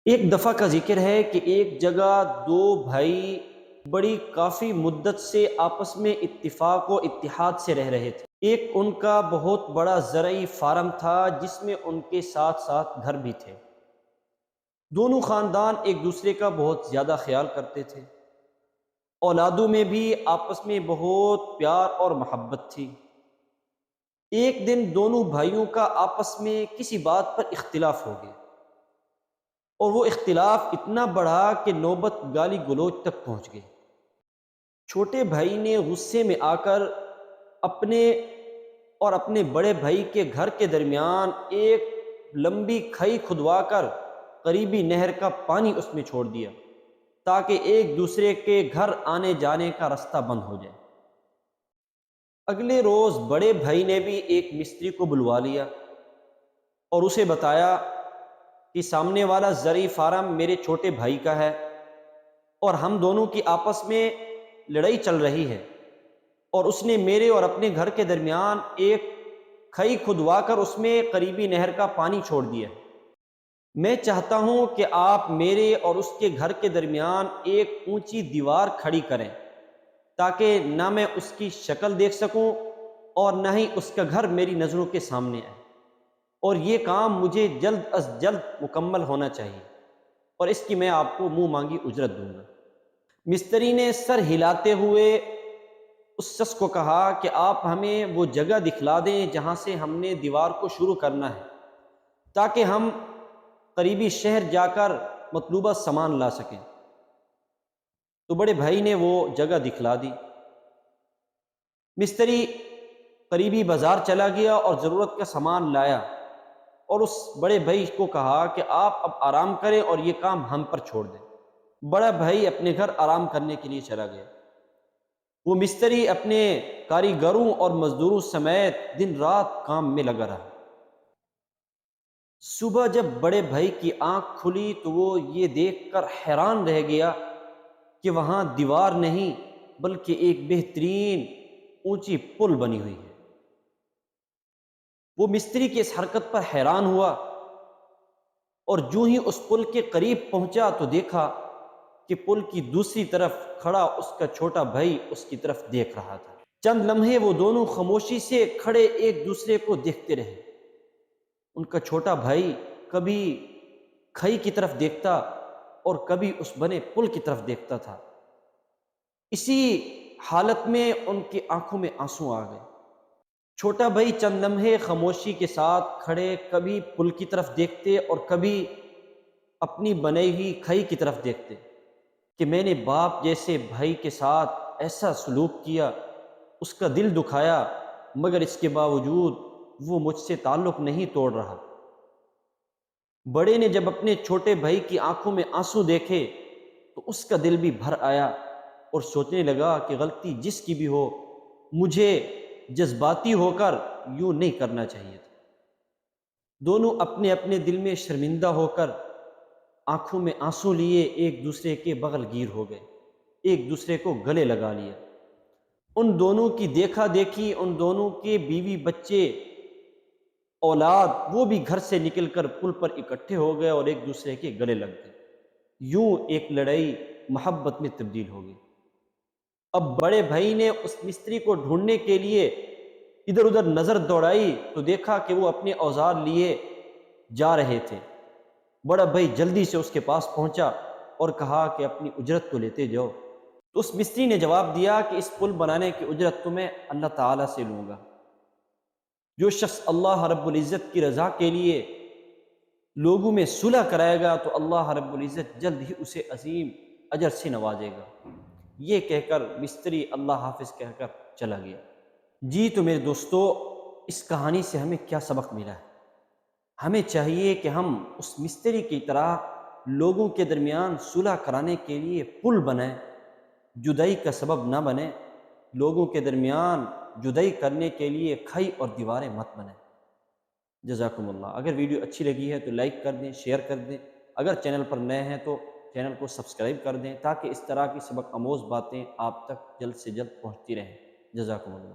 ایک دفعہ کا ذکر ہے کہ ایک جگہ دو بھائی بڑی کافی مدت سے آپس میں اتفاق و اتحاد سے رہ رہے تھے۔ ایک ان کا بہت بڑا زرعی فارم تھا جس میں ان کے ساتھ ساتھ گھر بھی تھے۔ دونوں خاندان ایک دوسرے کا بہت زیادہ خیال کرتے تھے۔ اولادوں میں بھی آپس میں بہت پیار اور محبت تھی۔ ایک دن دونوں بھائیوں کا آپس میں کسی بات پر اختلاف ہو گیا، اور وہ اختلاف اتنا بڑھا کہ نوبت گالی گلوچ تک پہنچ گئی۔ چھوٹے بھائی نے غصے میں آ کر اپنے اور اپنے بڑے بھائی کے گھر کے درمیان ایک لمبی کھئی کھدوا کر قریبی نہر کا پانی اس میں چھوڑ دیا تاکہ ایک دوسرے کے گھر آنے جانے کا رستہ بند ہو جائے۔ اگلے روز بڑے بھائی نے بھی ایک مستری کو بلوا لیا اور اسے بتایا کہ سامنے والا زرعی فارم میرے چھوٹے بھائی کا ہے اور ہم دونوں کی آپس میں لڑائی چل رہی ہے، اور اس نے میرے اور اپنے گھر کے درمیان ایک کھئی کھدوا کر اس میں قریبی نہر کا پانی چھوڑ دیا ہے۔ میں چاہتا ہوں کہ آپ میرے اور اس کے گھر کے درمیان ایک اونچی دیوار کھڑی کریں تاکہ نہ میں اس کی شکل دیکھ سکوں اور نہ ہی اس کا گھر میری نظروں کے سامنے آئے، اور یہ کام مجھے جلد از جلد مکمل ہونا چاہیے، اور اس کی میں آپ کو منہ مانگی اجرت دوں گا۔ مستری نے سر ہلاتے ہوئے اس شخص کو کہا کہ آپ ہمیں وہ جگہ دکھلا دیں جہاں سے ہم نے دیوار کو شروع کرنا ہے تاکہ ہم قریبی شہر جا کر مطلوبہ سامان لا سکیں۔ تو بڑے بھائی نے وہ جگہ دکھلا دی۔ مستری قریبی بازار چلا گیا اور ضرورت کا سامان لایا، اور اس بڑے بھائی کو کہا کہ آپ اب آرام کریں اور یہ کام ہم پر چھوڑ دیں۔ بڑا بھائی اپنے گھر آرام کرنے کے لیے چلا گیا۔ وہ مستری اپنے کاریگروں اور مزدوروں سمیت دن رات کام میں لگا رہا۔ صبح جب بڑے بھائی کی آنکھ کھلی تو وہ یہ دیکھ کر حیران رہ گیا کہ وہاں دیوار نہیں بلکہ ایک بہترین اونچی پل بنی ہوئی ہے۔ وہ مستری کی اس حرکت پر حیران ہوا، اور جو ہی اس پل کے قریب پہنچا تو دیکھا کہ پل کی دوسری طرف کھڑا اس کا چھوٹا بھائی اس کی طرف دیکھ رہا تھا۔ چند لمحے وہ دونوں خاموشی سے کھڑے ایک دوسرے کو دیکھتے رہے۔ ان کا چھوٹا بھائی کبھی کھئی کی طرف دیکھتا اور کبھی اس بنے پل کی طرف دیکھتا تھا۔ اسی حالت میں ان کی آنکھوں میں آنسو آ گئے۔ چھوٹا بھائی چند لمحے خاموشی کے ساتھ کھڑے کبھی پل کی طرف دیکھتے اور کبھی اپنی بنائی ہوئی کھئی کی طرف دیکھتے کہ میں نے باپ جیسے بھائی کے ساتھ ایسا سلوک کیا، اس کا دل دکھایا، مگر اس کے باوجود وہ مجھ سے تعلق نہیں توڑ رہا۔ بڑے نے جب اپنے چھوٹے بھائی کی آنکھوں میں آنسو دیکھے تو اس کا دل بھی بھر آیا، اور سوچنے لگا کہ غلطی جس کی بھی ہو، مجھے جذباتی ہو کر یوں نہیں کرنا چاہیے تھا۔ دونوں اپنے اپنے دل میں شرمندہ ہو کر آنکھوں میں آنسو لیے ایک دوسرے کے بغل گیر ہو گئے، ایک دوسرے کو گلے لگا لیا۔ ان دونوں کی دیکھا دیکھی، ان دونوں کے بیوی بچے اولاد وہ بھی گھر سے نکل کر پل پر اکٹھے ہو گئے اور ایک دوسرے کے گلے لگ گئے۔ یوں ایک لڑائی محبت میں تبدیل ہو گئی۔ اب بڑے بھائی نے اس مستری کو ڈھونڈنے کے لیے ادھر ادھر نظر دوڑائی تو دیکھا کہ وہ اپنے اوزار لیے جا رہے تھے۔ بڑا بھائی جلدی سے اس کے پاس پہنچا اور کہا کہ اپنی اجرت تو لیتے جاؤ۔ تو اس مستری نے جواب دیا کہ اس پل بنانے کی اجرت تو میں اللہ تعالیٰ سے لوں گا۔ جو شخص اللہ رب العزت کی رضا کے لیے لوگوں میں صلح کرائے گا تو اللہ رب العزت جلد ہی اسے عظیم اجر سے نوازے گا۔ یہ کہہ کر مستری اللہ حافظ کہہ کر چلا گیا۔ جی تو میرے دوستو، اس کہانی سے ہمیں کیا سبق ملا ہے؟ ہمیں چاہیے کہ ہم اس مستری کی طرح لوگوں کے درمیان صلح کرانے کے لیے پل بنائیں، جدائی کا سبب نہ بنیں۔ لوگوں کے درمیان جدائی کرنے کے لیے کھئی اور دیواریں مت بنیں۔ جزاکم اللہ۔ اگر ویڈیو اچھی لگی ہے تو لائک کر دیں، شیئر کر دیں۔ اگر چینل پر نئے ہیں تو چینل کو سبسکرائب کر دیں تاکہ اس طرح کی سبق آموز باتیں آپ تک جلد سے جلد پہنچتی رہیں۔ جزاکم اللہ۔